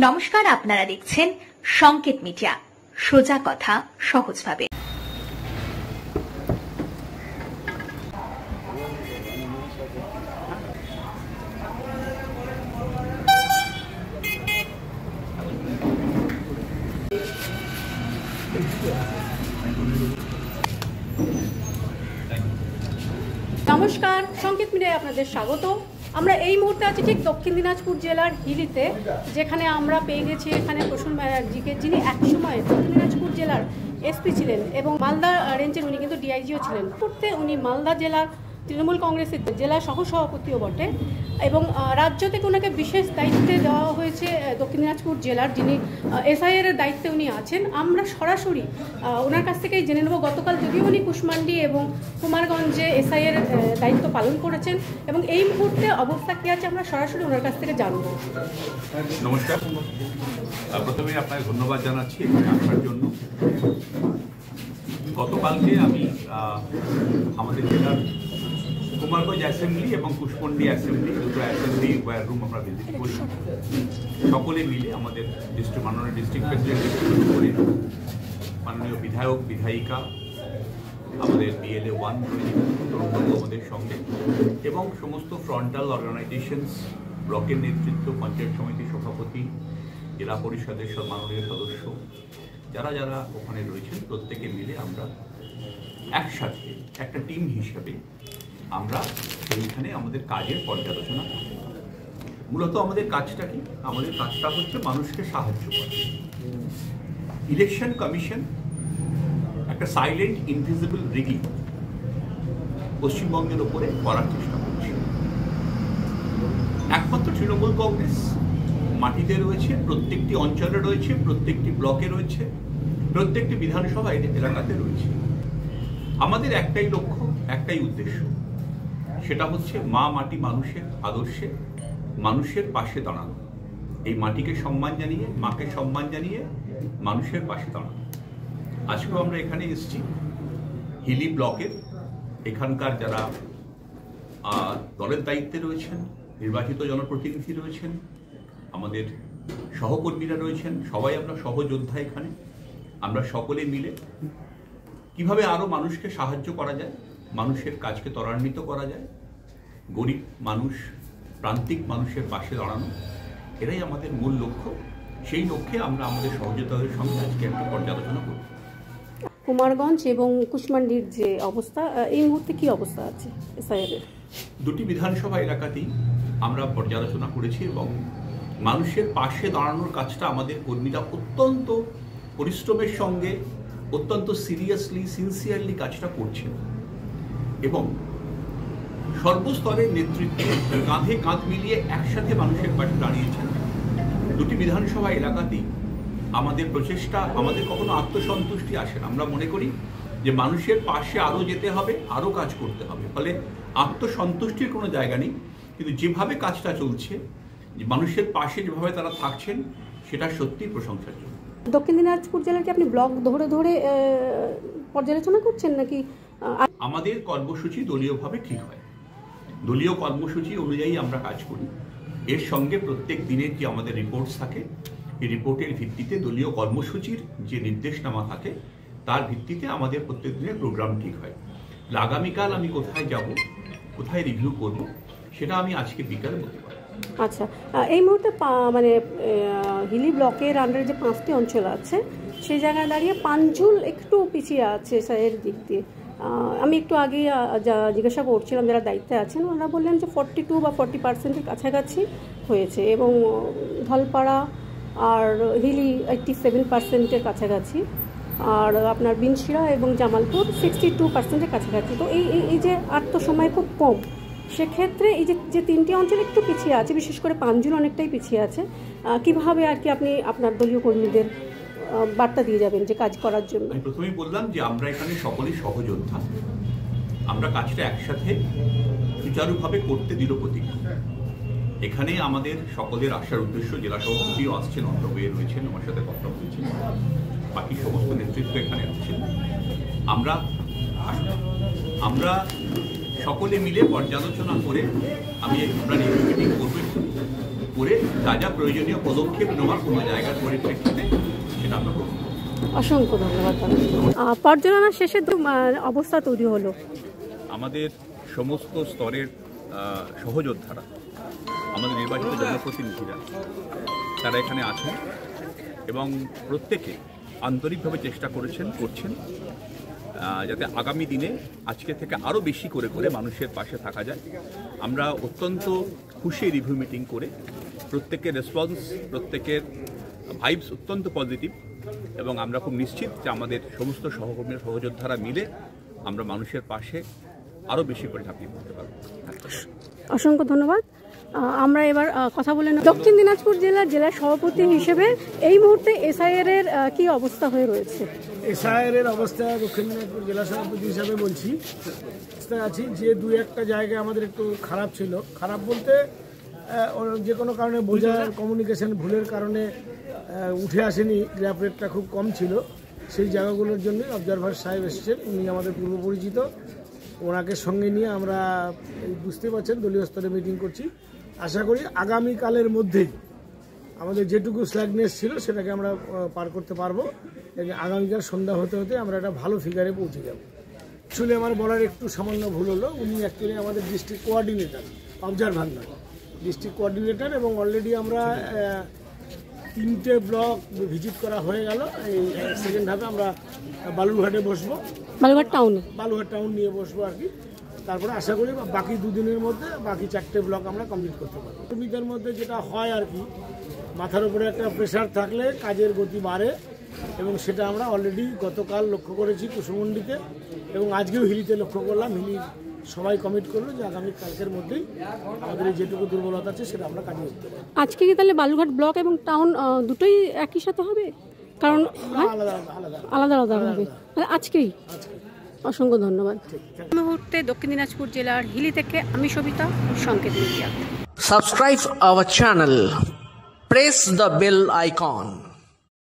নমস্কার, আপনারা দেখছেন সংকেত মিডিয়া, সোজা কথা সহজভাবে। নমস্কার, সংকেত মিডিয়ায় আপনাদের স্বাগত। আমরা এই মুহূর্তে আছি ঠিক দক্ষিণ দিনাজপুর জেলার হিলিতে, যেখানে আমরা পেয়ে গেছি এখানে প্রসূন ব্যানার্জিকে, যিনি একসময় দক্ষিণ দিনাজপুর জেলার এসপি ছিলেন এবং মালদা রেঞ্জের উনি কিন্তু ডিআইজিও ছিলেন। করতে উনি মালদা জেলার তৃণমূল কংগ্রেসের জেলা সহসভাপতিও বটে এবং রাজ্য থেকে ওনাকে বিশেষ দায়িত্বে দেওয়া হয়েছে দক্ষিণ দিনাজপুর জেলার, যিনি এসআইআর এর দায়িত্বে উনি আছেন। আমরা সরাসরি ওনার কাছ থেকেই জেনে নেব, গতকাল যদিও উনি কুশমান্ডি এবং কুমারগঞ্জে এসআইআর দায়িত্ব পালন করেছেন এবং এই মুহূর্তে অবস্থা কী আছে আমরা সরাসরি ওনার কাছ থেকে জানব। নমস্কার, প্রথমে আপনাকে ধন্যবাদ জানাচ্ছি আসার জন্য। গতকালকে আমি আমাদের জেলার কুমারগঞ্জ অ্যাসেম্বলি এবং কুশমন্ডি অ্যাসেম্বলি, দুটো অ্যাসেম্বলি ওয়্যার রুম আমরা ভিজিট করি। সকলে মিলে আমাদের মাননীয় ডিস্ট্রিক্ট প্রেসিডেন্ট করে মাননীয় বিধায়ক বিধায়িকা, আমাদের বিএলএ 1 আমাদের সঙ্গে এবং সমস্ত ফ্রন্টাল অর্গানাইজেশনস, ব্লকের নেতৃত্ব, পঞ্চায়েত সমিতির সভাপতি, জেলা পরিষদের মাননীয় সদস্য, যারা যারা ওখানে রয়েছেন প্রত্যেকে মিলে আমরা একসাথে একটা টিম হিসেবে আমরা এইখানে আমাদের কাজের পর্যালোচনা করি। মূলত আমাদের কাজটা কি? আমাদের কাজটা হচ্ছে মানুষকে সাহায্য করা। ইলেকশন কমিশন একটা সাইলেন্ট ইনভিজিবল রিগিং পশ্চিমবঙ্গের ওপরে করার চেষ্টা করছে। একমাত্র তৃণমূল কংগ্রেস মাটিতে রয়েছে, প্রত্যেকটি অঞ্চলে রয়েছে, প্রত্যেকটি ব্লকে রয়েছে, প্রত্যেকটি বিধানসভা এলাকাতে রয়েছে। আমাদের একটাই লক্ষ্য, একটাই উদ্দেশ্য, সেটা হচ্ছে মা মাটি মানুষের আদর্শে মানুষের পাশে দাঁড়ানো। এই মাটিকে সম্মান জানিয়ে, মাকে সম্মান জানিয়ে মানুষের পাশে দাঁড়ানো। আজকেও আমরা এখানে এসেছি হিলি ব্লকের, এখানকার যারা দলের দায়িত্বে রয়েছেন, নির্বাচিত জনপ্রতিনিধি রয়েছেন, আমাদের সহকর্মীরা রয়েছেন, সবাই আমরা সহযোদ্ধা। এখানে আমরা সকলে মিলে কিভাবে আরও মানুষকে সাহায্য করা যায়, মানুষের কাজকে ত্বরান্বিত করা যায়, গরিব মানুষ, প্রান্তিক মানুষের পাশে দাঁড়ানো, এটাই আমাদের মূল লক্ষ্য। সেই লক্ষ্যে আমরা আমাদের সহযোদ্ধাদের সঙ্গে আজকে একটা পর্যালোচনা করব। কুমারগঞ্জ এবং কুশমান্ডির যে অবস্থা, এই মুহূর্তে কি অবস্থা আছে এসআইআর? দুটি বিধানসভা এলাকাতেই আমরা পর্যালোচনা করেছি এবং মানুষের পাশে দাঁড়ানোর কাজটা আমাদের কর্মীরা অত্যন্ত পরিশ্রমের সঙ্গে, অত্যন্ত সিরিয়াসলি, সিনসিয়ারলি কাজটা করছেন এবং সর্বস্তরের নেতৃত্বে কাঁধে কাঁধ মিলিয়ে একসাথে মানুষের পাশে দাঁড়িয়েছেন। দুটি বিধানসভা এলাকাতেই আমাদের প্রচেষ্টা, আমাদের কখনো আত্মসন্তুষ্টি আসে না। আমরা মনে করি যে মানুষের পাশে আরও যেতে হবে, আরও কাজ করতে হবে, ফলে আত্মসন্তুষ্টির কোনো জায়গা নেই। কিন্তু যেভাবে কাজটা চলছে, যে মানুষের পাশে যেভাবে তারা থাকছেন, সেটা সত্যি প্রশংসার জন্য। দক্ষিণ দিনাজপুর জেলার কি আপনি ব্লক ধরে ধরে পর্যালোচনা করছেন নাকি? আমাদের কর্মসূচি দলীয়ভাবে ঠিক হয়, দলীয় কর্মসূচি অনুযায়ী আমরা কাজ করি। এর সঙ্গে প্রত্যেক দিনের যে আমাদের রিপোর্টস থাকে, এই রিপোর্টের ভিত্তিতে দলীয় কর্মসূচির যে নির্দেশনামা থাকে তার ভিত্তিতে আমাদের প্রত্যেক দিনের প্রোগ্রাম ঠিক হয়। আগামীকাল আমি কোথায় যাব, কোথায় রিভিউ করব, সেটা আমি আজকে বিকালে বলতে পারবো। আচ্ছা, এই মুহূর্তে মানে হিলি ব্লকের আন্ডারে যে 5টি অঞ্চল আছে, সেই জায়গায় দাঁড়িয়ে পাঞ্জুল একটু পিছিয়ে আছে এর দিক দিয়ে। আমি একটু আগে জিজ্ঞাসা করছিলাম যারা দায়িত্বে আছেন, ওনারা বললেন যে 42 বা 40% কাছাকাছি হয়েছে এবং ধলপাড়া আর হিলি 87% কাছাকাছি, আর আপনার বিনশিরা এবং জামালপুর 62% কাছাকাছি। তো এই যে সময় খুব কম, সেক্ষেত্রে এই যে 3টি অঞ্চল একটু পিছিয়ে আছে, বিশেষ করে পাঞ্জুল অনেকটাই পিছিয়ে আছে। কিভাবে আর কি আপনি আপনার দলীয় কর্মীদের বার্তা দিয়ে যাবেন যে কাজ করার জন্য? আমি প্রথমেই বললাম যে আমরা এখানে সকলেই সহযোদ্ধা, আমরা কাজটা একসাথে সুচারুভাবে করতে দৃঢ় প্রতিজ্ঞ। এখানে আমাদের সকলের আসার উদ্দেশ্য, জেলা সভাপতিও আসছেন, অন্ধ্রবয়ে রয়েছেন, আমার সাথে কথা বলেছেন, বাকি সমস্ত নেতৃত্ব এখানে আছেন। আমরা সকলে মিলে পর্যালোচনা করে আমরা মিটিং করবো। করে যা যা প্রয়োজনীয় পদক্ষেপ নেওয়া কোনো জায়গার পরিপ্রেক্ষিতে সেটা আমরা করব। অসংখ্য ধন্যবাদ। পর্যালোচনা শেষে অবস্থা তৈরি হলো। আমাদের সমস্ত স্তরের সহযোদ্ধারা, আমাদের নির্বাচিত জনপ্রতিনিধিরা তারা এখানে আছেন এবং প্রত্যেকে আন্তরিকভাবে চেষ্টা করছেন যাতে আগামী দিনে আজকে থেকে আরও বেশি করে মানুষের পাশে থাকা যায়। আমরা অত্যন্ত খুশি রিভিউ মিটিং করে প্রত্যেকের রেসপন্স, প্রত্যেকের ভাইবস অত্যন্ত পজিটিভ এবং আমরা খুব নিশ্চিত যে আমাদের সমস্ত সহকর্মী সহযোদ্ধারা মিলে আমরা মানুষের পাশে আরও বেশি করে ঝাঁপিয়ে পড়তে পারব। অসংখ্য ধন্যবাদ। আমরা এবার কথা বলে দক্ষিণ দিনাজপুর জেলার সভাপতি হিসেবে এই মুহূর্তে এসআইআর এর কি অবস্থা হয়ে রয়েছে? এসআইআর এর অবস্থা দক্ষিণ দিনাজপুর জেলা সভাপতি হিসাবে বলছি আছি যে দু একটা জায়গায় আমাদের একটু খারাপ ছিল। খারাপ বলতে যে কোনো কারণে বোঝার কমিউনিকেশন ভুলের কারণে উঠে আসেনি, গ্র্যাপ রেটটা খুব কম ছিল। সেই জায়গাগুলোর জন্য অবজারভার সাহেব এসেছেন, উনি আমাদের পূর্ব পরিচিত। ওনাকে সঙ্গে নিয়ে আমরা বুঝতে পারছেন দলীয় স্তরে মিটিং করছি। আশা করি আগামীকালের মধ্যেই আমাদের যেটুকু স্ল্যাগনেস ছিল সেটাকে আমরা পার করতে পারবো। আগামীকাল সন্ধ্যা হতে হতে আমরা একটা ভালো ফিগারে পৌঁছে যাব। আসলে আমার বলার একটু সামান্য ভুল হলো, উনি অ্যাকচুয়ালি আমাদের ডিস্ট্রিক্ট কোঅর্ডিনেটর, অবজারভার নয়, ডিস্ট্রিক্ট কোঅর্ডিনেটর। এবং অলরেডি আমরা 3টে ব্লক ভিজিট করা হয়ে গেল। এই সেকেন্ড হাফে আমরা বালুরঘাটে বসবো, বালুরঘাট টাউন নিয়ে বসবো আর কি। তারপরে আশা করি বাকি 2 দিনের মধ্যে বাকি 4টে ব্লক আমরা কমপ্লিট করতে পারবো। কর্মীদের মধ্যে যেটা হয় আর কি, মাথার উপরে একটা প্রেশার থাকলে কাজের গতি বাড়ে এবং সেটা আমরা অলরেডি গতকাল লক্ষ্য করেছি কুসুমন্ডিতে এবং আজকেও হিলিতে লক্ষ্য করলাম। হিলির সবাই কমিট করলো যে আগামী কালকের মধ্যেই আমাদের যেটুকু দুর্বলতা আছে সেটা আমরা কাটিয়ে উঠতে পারি। আজকে কি তাহলে বালুরঘাট ব্লক এবং টাউন দুটোই একই সাথে হবে? কারণ আলাদা হবে আজকেই। অসংখ্য ধন্যবাদ। এই মুহূর্তে দক্ষিণ দিনাজপুর জেলার হিলি থেকে আমি সবিতা, সংকেত media. Subscribe our channel. Press the bell icon.